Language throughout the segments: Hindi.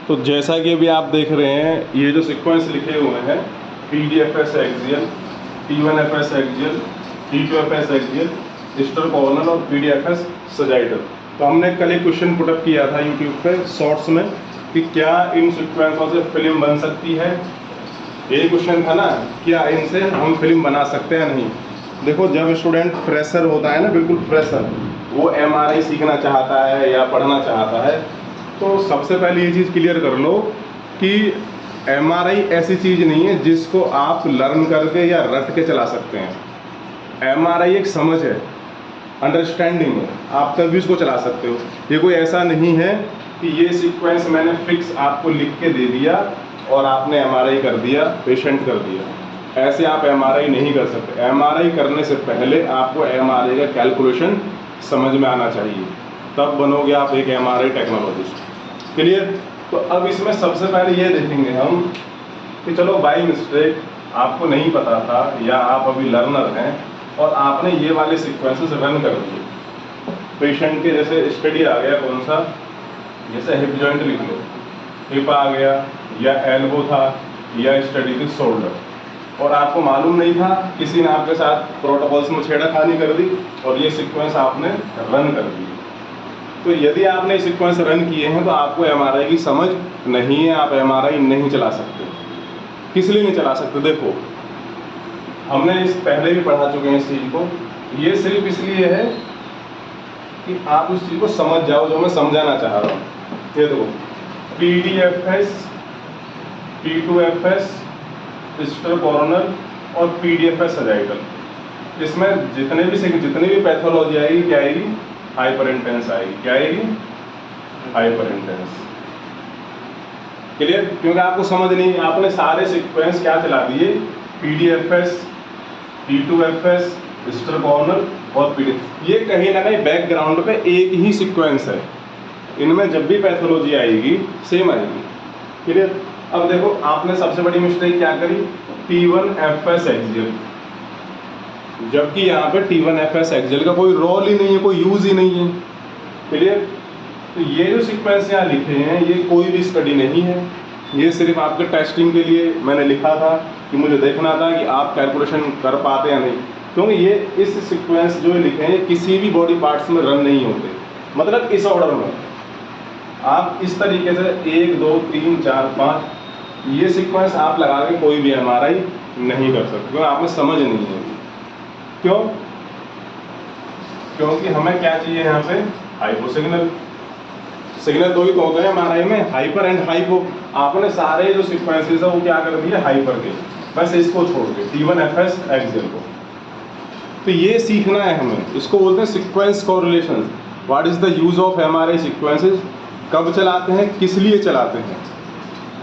तो जैसा कि अभी आप देख रहे हैं, ये जो सीक्वेंस लिखे हुए हैं PDFS axial, T1FS axial, T2FS axial, Easter corner और PDFS सजाइडल। तो हमने कल एक क्वेश्चन पुटअप किया था यूट्यूब पे शॉर्ट्स में कि क्या इन सीक्वेंसों से फिल्म बन सकती है। यही क्वेश्चन था ना, क्या इनसे हम फिल्म बना सकते हैं नहीं। देखो, जब स्टूडेंट फ्रेशर होता है ना, बिल्कुल फ्रेशर, वो MRI सीखना चाहता है या पढ़ना चाहता है, तो सबसे पहले ये चीज़ क्लियर कर लो कि MRI ऐसी चीज़ नहीं है जिसको आप लर्न करके या रट के चला सकते हैं। MRI एक समझ है, अंडरस्टैंडिंग है, आप कभी उसको चला सकते हो। ये कोई ऐसा नहीं है कि ये सीक्वेंस मैंने फिक्स आपको लिख के दे दिया और आपने MRI कर दिया, पेशेंट कर दिया। ऐसे आप MRI नहीं कर सकते। MRI करने से पहले आपको MRI का कैलकुलेशन समझ में आना चाहिए, तब बनोगे आप एक MRI टेक्नोलॉजिस्ट। क्लियर? तो अब इसमें सबसे पहले ये देखेंगे हम कि चलो बाय मिस्टेक आपको नहीं पता था या आप अभी लर्नर हैं और आपने ये वाले सीक्वेंसेस रन कर दिए। पेशेंट के जैसे स्टडी आ गया कौन सा, जैसे हिप जॉइंट लिख लो, हिप आ गया या एल्बो था या स्टडी थी शोल्डर, और आपको मालूम नहीं था, किसी ने आपके साथ प्रोटोकॉल्स में छेड़खानी कर दी और ये सीक्वेंस आपने रन कर दी। तो यदि आपने सीक्वेंस रन किए हैं तो आपको MRI की समझ नहीं है, आप MRI नहीं चला सकते। किस लिए नहीं चला सकते? देखो, हमने इस पहले भी पढ़ा चुके हैं इस चीज़ को। ये सिर्फ इसलिए है कि आप उस चीज़ को समझ जाओ जो मैं समझाना चाह रहा हूँ। ये देखो, PDFS, T2FS, ईस्टर कॉर्नर और PDFS सजाइडल, इसमें जितने भी पैथोलॉजी आएगी, क्या आएगी? हाइपर इंटेंस आएगी। क्या आएगी? Hyper intense. क्लियर? क्योंकि आपको समझ नहीं, आपने सारे सीक्वेंस क्या चला दिए, PDFS, T2FS, ईस्टर कॉर्नर और PDFS। ये कहीं ना कहीं बैकग्राउंड पे एक ही सीक्वेंस है, इनमें जब भी पैथोलॉजी आएगी सेम आएगी। क्लियर? अब देखो, आपने सबसे बड़ी मिस्टेक क्या करी, T1FS एक्सियल, जबकि यहाँ पे T1FS एक्सियल का कोई रोल ही नहीं है, कोई यूज ही नहीं है। क्लियर? तो ये जो सीक्वेंस यहाँ लिखे हैं ये कोई भी स्टडी नहीं है, ये सिर्फ आपके टेस्टिंग के लिए मैंने लिखा था कि मुझे देखना था कि आप कैलकुलेशन कर पाते या नहीं। क्योंकि ये इस सीक्वेंस जो लिखे हैं किसी भी बॉडी पार्ट्स में रन नहीं होते, मतलब इस ऑर्डर में आप इस तरीके से 1 2 3 4 5 ये सीक्वेंस आप लगा के कोई भी MRI नहीं कर सकते, क्योंकि आपने समझ नहीं है। क्यों? क्योंकि हमें क्या चाहिए यहाँ पे, हाइपो सिग्नल। सिग्नल दो ही तो होते हैं MRI में, हाइपर एंड हाइपो। आपने सारे जो सीक्वेंसेस है वो क्या कर दिए, हाइपर के, बस इसको छोड़ के T1FS एक्सियल को। तो ये सीखना है हमें, इसको बोलते हैं sequence correlation. What is the use of MRI sequences, कब चलाते हैं, किस लिए चलाते हैं।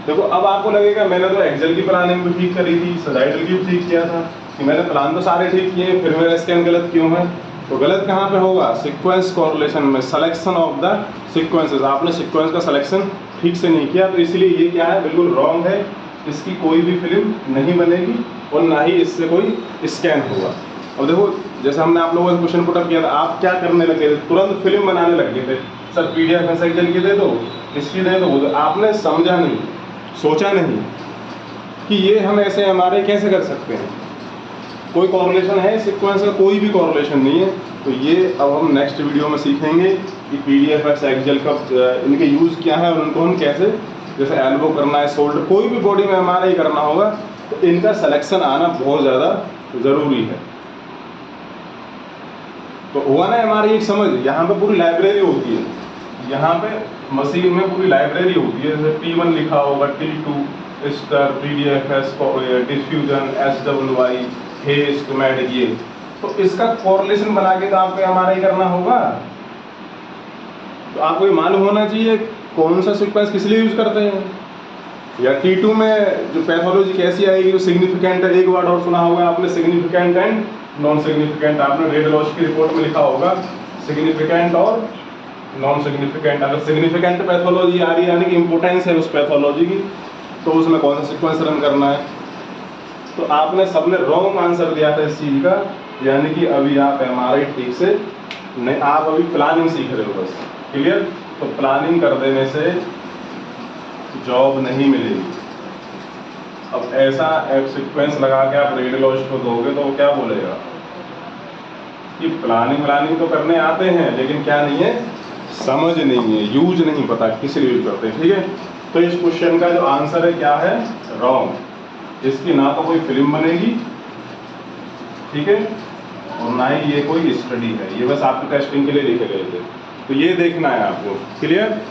देखो, अब आपको लगेगा मैंने तो एक्सेल की प्लानिंग भी ठीक करी थी, सजाइडल की भी ठीक किया था, कि मैंने प्लान तो सारे ठीक किए, फिर मेरा स्कैन गलत क्यों है। तो गलत कहाँ पे होगा, सीक्वेंस कोरिलेशन में, सिलेक्शन ऑफ द सीक्वेंसेस। आपने सीक्वेंस का सिलेक्शन ठीक से नहीं किया, तो इसलिए ये क्या है, बिल्कुल रॉन्ग है। इसकी कोई भी फिल्म नहीं बनेगी और ना ही इससे कोई स्कैन होगा। अब देखो, जैसे हमने आप लोगों से क्वेश्चन पुटअप किया था, आप क्या करने लगे थे, तुरंत फिल्म बनाने लग गए थे। सर PDFS एक्सियल की दे दो, इसकी दे दो, वो आपने समझा नहीं, सोचा नहीं कि ये हम ऐसे MRI कैसे कर सकते हैं। कोई कॉरिलेशन है सीक्वेंस का? कोई भी कॉरिलेशन नहीं है। तो ये अब हम नेक्स्ट वीडियो में सीखेंगे कि PDFS एक्सियल का इनके यूज़ क्या है और उनको हम कैसे, जैसे एल्बो करना है, शोल्डर, कोई भी बॉडी में MRI करना होगा तो इनका सिलेक्शन आना बहुत ज़्यादा ज़रूरी है। तो हुआ ना MRI एक समझ, यहाँ पे पूरी लाइब्रेरी होती है, यहाँ पे मशीन में पूरी लाइब्रेरी होती है। जैसे T1 लिखा होगा, T2 star, PDFS diffusion, SWI, HASTE, मैड, ये तो इसका कोरिलेशन बना के तो आपको MRI करना होगा। तो आपको ये मालूम होना चाहिए कौन सा सीक्वेंस किस लिए यूज करते हैं। या T2 में जो पैथोलॉजी कैसी आएगी, जो सिग्निफिकेंट है, एक वर्ड और सुना होगा आपने, सिग्निफिकेंट एंड नॉन सिग्निफिकेंट। आपने रेडियोलॉजी की रिपोर्ट में लिखा होगा सिग्निफिकेंट और नॉन सिग्निफिकेंट। अगर सिग्निफिकेंट पैथोलॉजी आ रही है यानी कि इंपोर्टेंस है उस पैथोलॉजी की, तो उसमें कौन सा सीक्वेंस रन करना है। तो आपने सबने रॉन्ग आंसर दिया था इस चीज़ का, यानी कि अभी आप MRI ठीक से नहीं, आप अभी प्लानिंग सीख रहे हो बस। क्लियर? तो प्लानिंग कर देने से जॉब नहीं मिलेगी। अब ऐसा सीक्वेंस लगा के आप रेडियोलॉजिस्ट को दोगे तो वो क्या बोलेगा कि प्लानिंग तो करने आते हैं लेकिन क्या नहीं है, समझ नहीं है, यूज नहीं पता किस लिए यूज करते हैं। ठीक है, तो इस क्वेश्चन का जो आंसर है क्या है, रॉन्ग। इसकी ना तो कोई फिल्म बनेगी, ठीक है, और ना ही ये कोई स्टडी है, ये बस आपके टेस्टिंग के लिए लिखे गए थे। तो ये देखना है आपको, क्लियर।